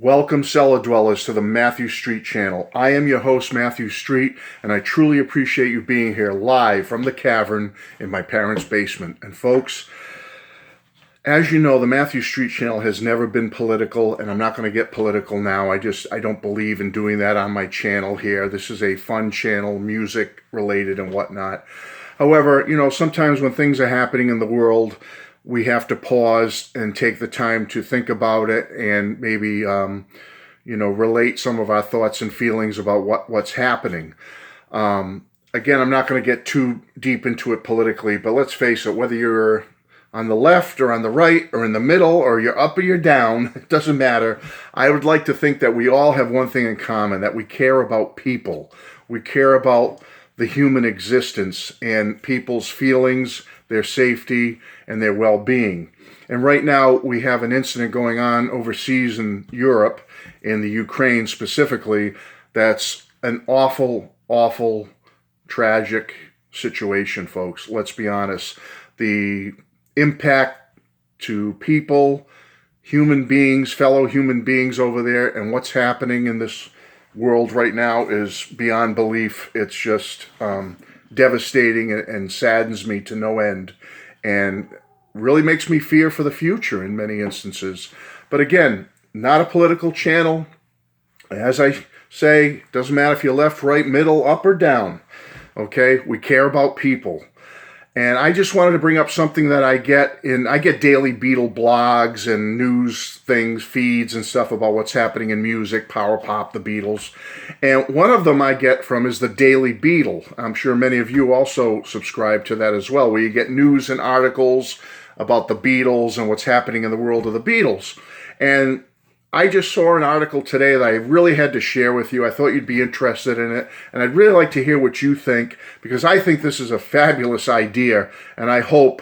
Welcome, cellar dwellers, to the Matthew Street channel. I am your host, Matthew Street, and I truly appreciate you being here live from the cavern in my parents' basement. And folks, as you know, the Matthew Street channel has never been political, and I'm not going to get political now. I don't believe in doing that on my channel here. This is a fun channel, music related and whatnot. However, sometimes when things are happening in the world, we have to pause and take the time to think about it and maybe, relate some of our thoughts and feelings about what's happening. Again, I'm not going to get too deep into it politically, but let's face it, whether you're on the left or on the right or in the middle or you're up or you're down, it doesn't matter. I would like to think that we all have one thing in common, that we care about people. We care about the human existence and people's feelings, their safety, and their well-being. And right now we have an incident going on overseas in Europe, in the Ukraine specifically, that's an awful, awful, tragic situation, folks. Let's be honest. The impact to people, human beings, fellow human beings over there, and what's happening in this world right now is beyond belief. It's just devastating and saddens me to no end, and really makes me fear for the future in many instances. But again, not a political channel. As I say, doesn't matter if you're left, right, middle, up, or down. Okay, we care about people. And I just wanted to bring up something that I get Daily Beatle blogs and news things, feeds and stuff about what's happening in music, power pop, the Beatles. And one of them I get from is the Daily Beatle. I'm sure many of you also subscribe to that as well, where you get news and articles about the Beatles and what's happening in the world of the Beatles. And I just saw an article today that I really had to share with you. I thought you'd be interested in it, and I'd really like to hear what you think, because I think this is a fabulous idea, and I hope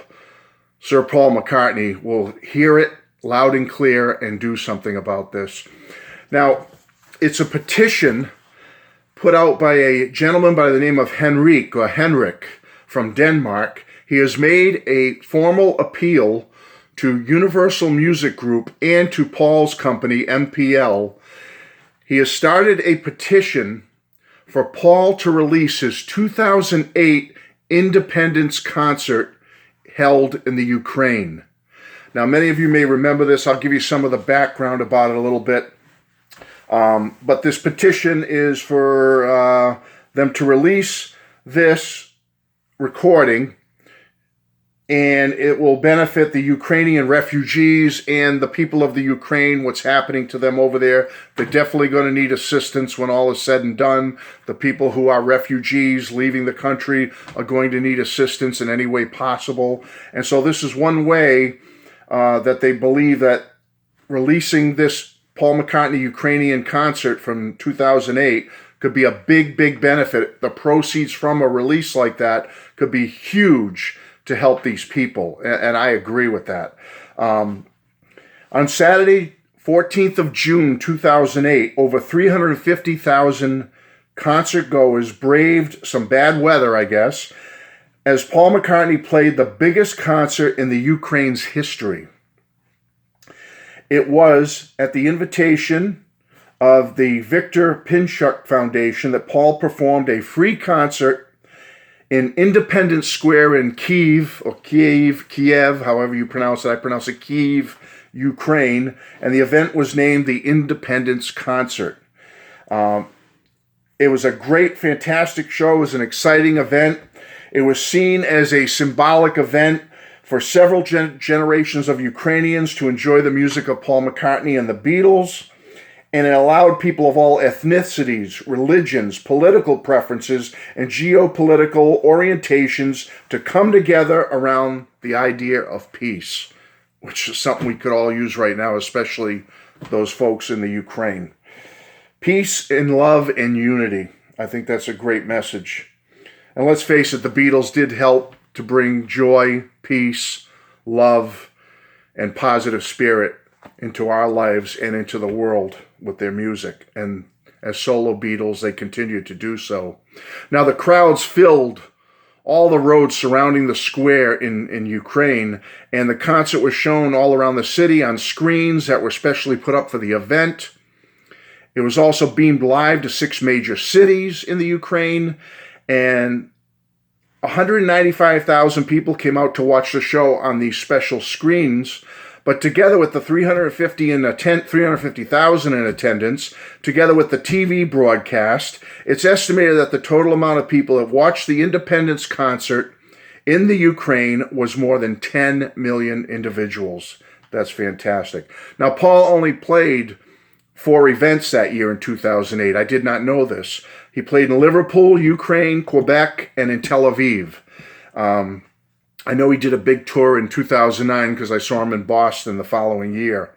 Sir Paul McCartney will hear it loud and clear and do something about this. Now, it's a petition put out by a gentleman by the name of Henrik from Denmark. He has made a formal appeal to Universal Music Group and to Paul's company, MPL. He has started a petition for Paul to release his 2008 Independence concert held in the Ukraine. Now, many of you may remember this. I'll give you some of the background about it a little bit. But this petition is for them to release this recording, and it will benefit the Ukrainian refugees and the people of the Ukraine, what's happening to them over there. They're definitely going to need assistance when all is said and done. The people who are refugees leaving the country are going to need assistance in any way possible. And so this is one way that they believe that releasing this Paul McCartney Ukrainian concert from 2008 could be a big, big benefit. The proceeds from a release like that could be huge to help these people, and I agree with that. On Saturday, 14th of June, 2008, over 350,000 concert goers braved some bad weather, I guess, as Paul McCartney played the biggest concert in the Ukraine's history. It was at the invitation of the Victor Pinchuk Foundation that Paul performed a free concert in Independence Square in Kyiv, however you pronounce it. I pronounce it Kyiv, Ukraine, and the event was named the Independence Concert. It was a great, fantastic show. It was an exciting event. It was seen as a symbolic event for several generations of Ukrainians to enjoy the music of Paul McCartney and the Beatles. And it allowed people of all ethnicities, religions, political preferences, and geopolitical orientations to come together around the idea of peace, which is something we could all use right now, especially those folks in the Ukraine. Peace and love and unity. I think that's a great message. And let's face it, the Beatles did help to bring joy, peace, love, and positive spirit into our lives and into the world with their music. And as solo Beatles, they continue to do so. Now, the crowds filled all the roads surrounding the square in Ukraine, and the concert was shown all around the city on screens that were specially put up for the event. It was also beamed live to 6 major cities in the Ukraine, and 195,000 people came out to watch the show on these special screens. But together with the 350,000 in attendance, together with the TV broadcast, it's estimated that the total amount of people that watched the Independence concert in the Ukraine was more than 10 million individuals. That's fantastic. Now, Paul only played 4 events that year in 2008. I did not know this. He played in Liverpool, Ukraine, Quebec, and in Tel Aviv. I know he did a big tour in 2009 because I saw him in Boston the following year.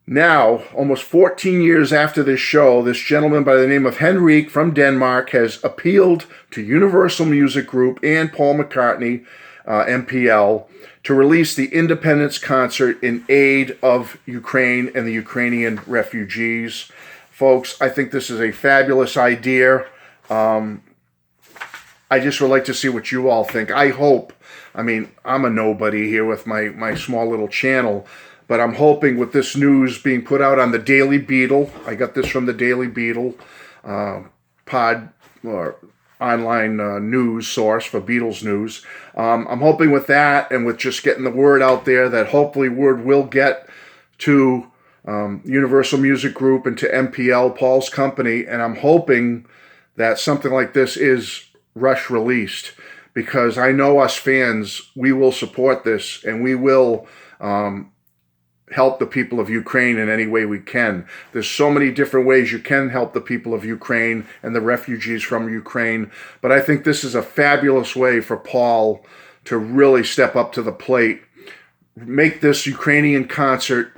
Now, almost 14 years after this show, this gentleman by the name of Henrik from Denmark has appealed to Universal Music Group and Paul McCartney, MPL, to release the Independence concert in aid of Ukraine and the Ukrainian refugees. Folks, I think this is a fabulous idea. I just would like to see what you all think. I'm a nobody here with my small little channel, but I'm hoping with this news being put out on the Daily Beatle, I got this from the Daily Beatle online news source for Beatles news. I'm hoping with that and with just getting the word out there that hopefully word will get to Universal Music Group and to MPL, Paul's company, and I'm hoping that something like this is rush released, because I know us fans, we will support this and we will help the people of Ukraine in any way we can. There's so many different ways you can help the people of Ukraine and the refugees from Ukraine, but I think this is a fabulous way for Paul to really step up to the plate, make this Ukrainian concert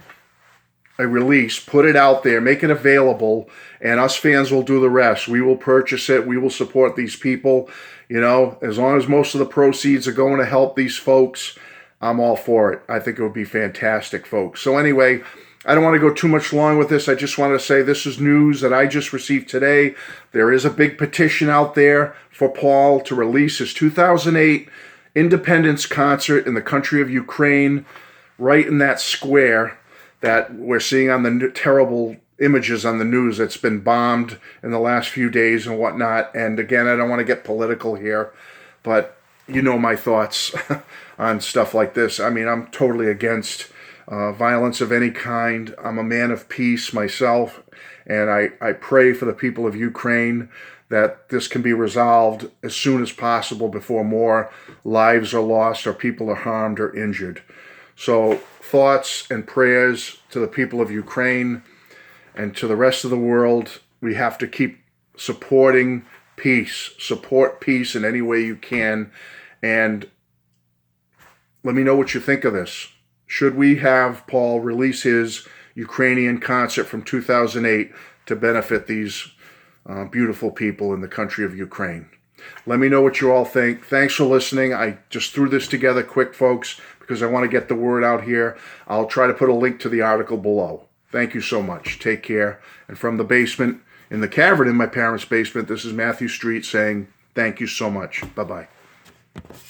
a release, put it out there, make it available, and us fans will do the rest. We will purchase it. We will support these people. You know, as long as most of the proceeds are going to help these folks, I'm all for it. I think it would be fantastic, folks. So anyway, I don't want to go too much long with this. I just want to say this is news that I just received today. There is a big petition out there for Paul to release his 2008 Independence concert in the country of Ukraine, right in that square that we're seeing on the terrible images on the news that's been bombed in the last few days and whatnot. And again, I don't want to get political here, but you know my thoughts on stuff like this. I mean, I'm totally against violence of any kind. I'm a man of peace myself, and I pray for the people of Ukraine that this can be resolved as soon as possible before more lives are lost or people are harmed or injured. So thoughts and prayers to the people of Ukraine and to the rest of the world. We have to keep supporting peace. Support peace in any way you can. And let me know what you think of this. Should we have Paul release his Ukrainian concert from 2008 to benefit these beautiful people in the country of Ukraine? Let me know what you all think. Thanks for listening. I just threw this together quick, folks, because I want to get the word out here. I'll try to put a link to the article below. Thank you so much. Take care. And from the basement, in the cavern in my parents' basement, this is Matthew Street saying thank you so much. Bye-bye.